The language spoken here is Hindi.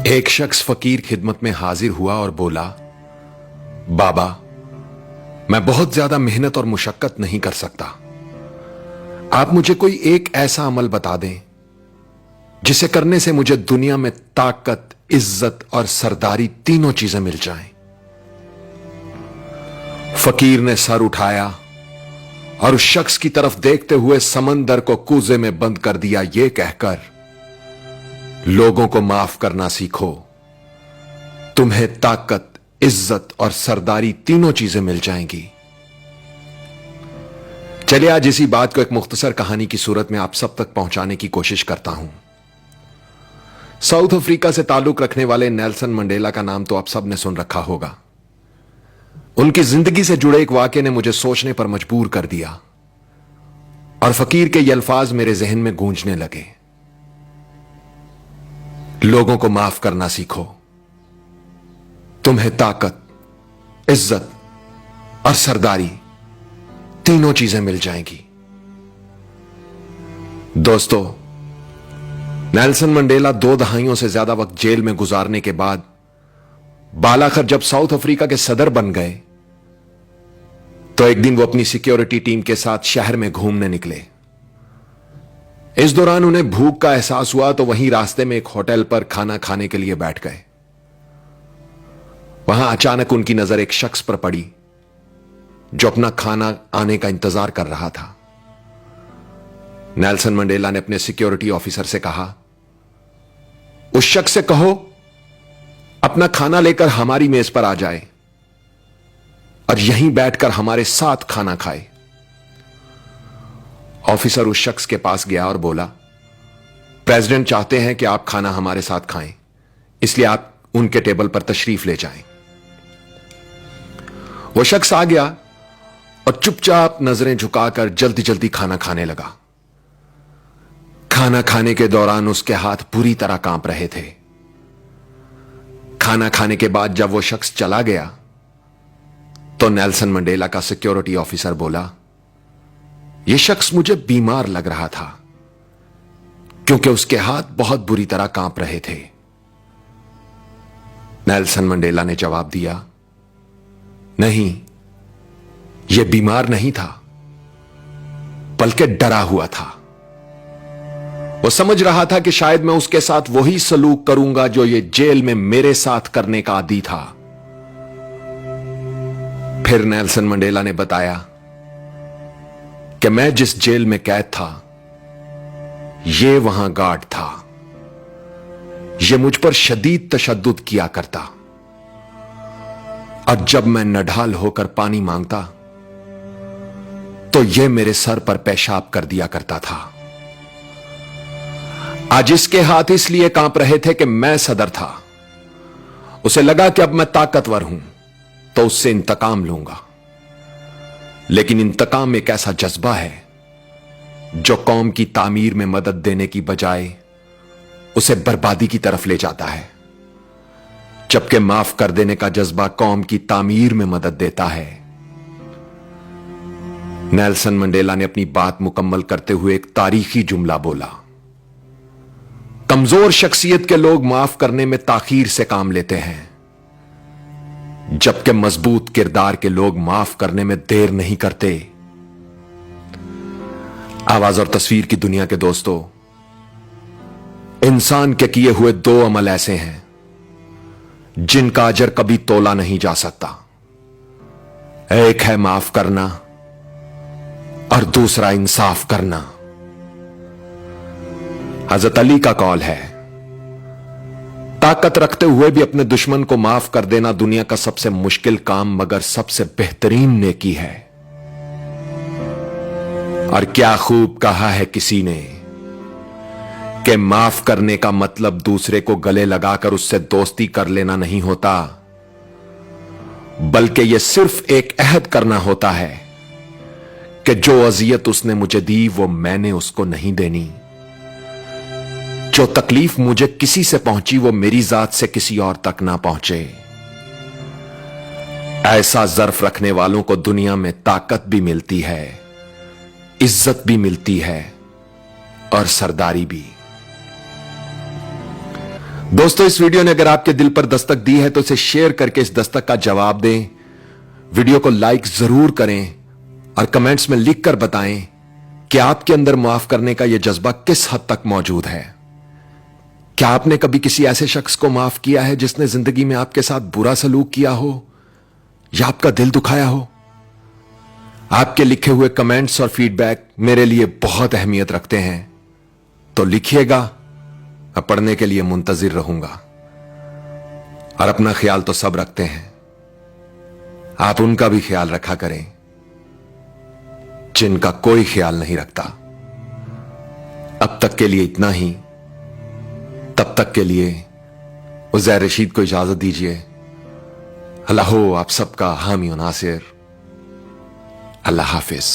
एक शख्स फकीर खिदमत में हाजिर हुआ और बोला, बाबा, मैं बहुत ज्यादा मेहनत और मुशक्कत नहीं कर सकता। आप मुझे कोई एक ऐसा अमल बता दें जिसे करने से मुझे दुनिया में ताकत, इज्जत और सरदारी तीनों चीजें मिल जाएं। फकीर ने सर उठाया और उस शख्स की तरफ देखते हुए समंदर को कूजे में बंद कर दिया, यह कहकर, लोगों को माफ करना सीखो, तुम्हें ताकत, इज्जत और सरदारी तीनों चीजें मिल जाएंगी। चलिए आज इसी बात को एक मुख्तसर कहानी की सूरत में आप सब तक पहुंचाने की कोशिश करता हूं। साउथ अफ्रीका से ताल्लुक रखने वाले नेल्सन मंडेला का नाम तो आप सब ने सुन रखा होगा। उनकी जिंदगी से जुड़े एक वाकये ने मुझे सोचने पर मजबूर कर दिया और फकीर के ये अल्फाज मेरे जहन में गूंजने लगे, लोगों को माफ करना सीखो, तुम्हें ताकत, इज्जत और सरदारी तीनों चीजें मिल जाएंगी। दोस्तों, नेल्सन मंडेला 2 दहाइयों से ज्यादा वक्त जेल में गुजारने के बाद बालाखर जब साउथ अफ्रीका के सदर बन गए तो एक दिन वो अपनी सिक्योरिटी टीम के साथ शहर में घूमने निकले। इस दौरान उन्हें भूख का एहसास हुआ तो वहीं रास्ते में एक होटल पर खाना खाने के लिए बैठ गए। वहां अचानक उनकी नजर एक शख्स पर पड़ी जो अपना खाना आने का इंतजार कर रहा था। नेल्सन मंडेला ने अपने सिक्योरिटी ऑफिसर से कहा, उस शख्स से कहो अपना खाना लेकर हमारी मेज पर आ जाए और यहीं बैठकर हमारे साथ खाना खाए। ऑफिसर उस शख्स के पास गया और बोला, प्रेसिडेंट चाहते हैं कि आप खाना हमारे साथ खाएं, इसलिए आप उनके टेबल पर तशरीफ ले जाएं। वो शख्स आ गया और चुपचाप नजरें झुकाकर जल्दी जल्दी खाना खाने लगा। खाना खाने के दौरान उसके हाथ पूरी तरह कांप रहे थे। खाना खाने के बाद जब वो शख्स चला गया तो नेल्सन मंडेला का सिक्योरिटी ऑफिसर बोला, यह शख्स मुझे बीमार लग रहा था क्योंकि उसके हाथ बहुत बुरी तरह कांप रहे थे। नेल्सन मंडेला ने जवाब दिया, नहीं, यह बीमार नहीं था बल्कि डरा हुआ था। वो समझ रहा था कि शायद मैं उसके साथ वही सलूक करूंगा जो ये जेल में मेरे साथ करने का आदी था। फिर नेल्सन मंडेला ने बताया कि मैं जिस जेल में कैद था ये वहां गार्ड था। ये मुझ पर शदीद तशद्दुद किया करता और जब मैं नढाल होकर पानी मांगता तो ये मेरे सर पर पेशाब कर दिया करता था। आज इसके हाथ इसलिए कांप रहे थे कि मैं सदर था। उसे लगा कि अब मैं ताकतवर हूं तो उससे इंतकाम लूंगा। लेकिन इंतकाम एक ऐसा जज्बा है जो कौम की तामीर में मदद देने की बजाय उसे बर्बादी की तरफ ले जाता है, जबकि माफ कर देने का जज्बा कौम की तामीर में मदद देता है। नेल्सन मंडेला ने अपनी बात मुकम्मल करते हुए एक तारीखी जुमला बोला, कमजोर शख्सियत के लोग माफ करने में ताखीर से काम लेते हैं, जबकि मजबूत किरदार के लोग माफ करने में देर नहीं करते। आवाज और तस्वीर की दुनिया के दोस्तों, इंसान के किए हुए 2 अमल ऐसे हैं जिनका अजर कभी तोला नहीं जा सकता। एक है माफ करना और दूसरा इंसाफ करना। हजरत अली का कौल है, ताकत रखते हुए भी अपने दुश्मन को माफ कर देना दुनिया का सबसे मुश्किल काम मगर सबसे बेहतरीन नेकी है। और क्या खूब कहा है किसी ने कि माफ करने का मतलब दूसरे को गले लगाकर उससे दोस्ती कर लेना नहीं होता, बल्कि यह सिर्फ एक अहद करना होता है कि जो अजियत उसने मुझे दी वो मैंने उसको नहीं देनी। जो तकलीफ मुझे किसी से पहुंची वो मेरी जात से किसी और तक ना पहुंचे। ऐसा ज़र्फ रखने वालों को दुनिया में ताकत भी मिलती है, इज्जत भी मिलती है और सरदारी भी। दोस्तों, इस वीडियो ने अगर आपके दिल पर दस्तक दी है तो इसे शेयर करके इस दस्तक का जवाब दें। वीडियो को लाइक जरूर करें और कमेंट्स में लिखकर बताएं कि आपके अंदर माफ करने का यह जज्बा किस हद तक मौजूद है। क्या आपने कभी किसी ऐसे शख्स को माफ किया है जिसने जिंदगी में आपके साथ बुरा सलूक किया हो या आपका दिल दुखाया हो? आपके लिखे हुए कमेंट्स और फीडबैक मेरे लिए बहुत अहमियत रखते हैं, तो लिखिएगा, मैं पढ़ने के लिए मुंतजिर रहूंगा। और अपना ख्याल तो सब रखते हैं, आप उनका भी ख्याल रखा करें जिनका कोई ख्याल नहीं रखता। अब तक के लिए इतना ही। तब तक के लिए उज़ैर रशीद को इजाजत दीजिए। अल्लाह हो आप सबका हामी और नासिर। अल्लाह हाफिज।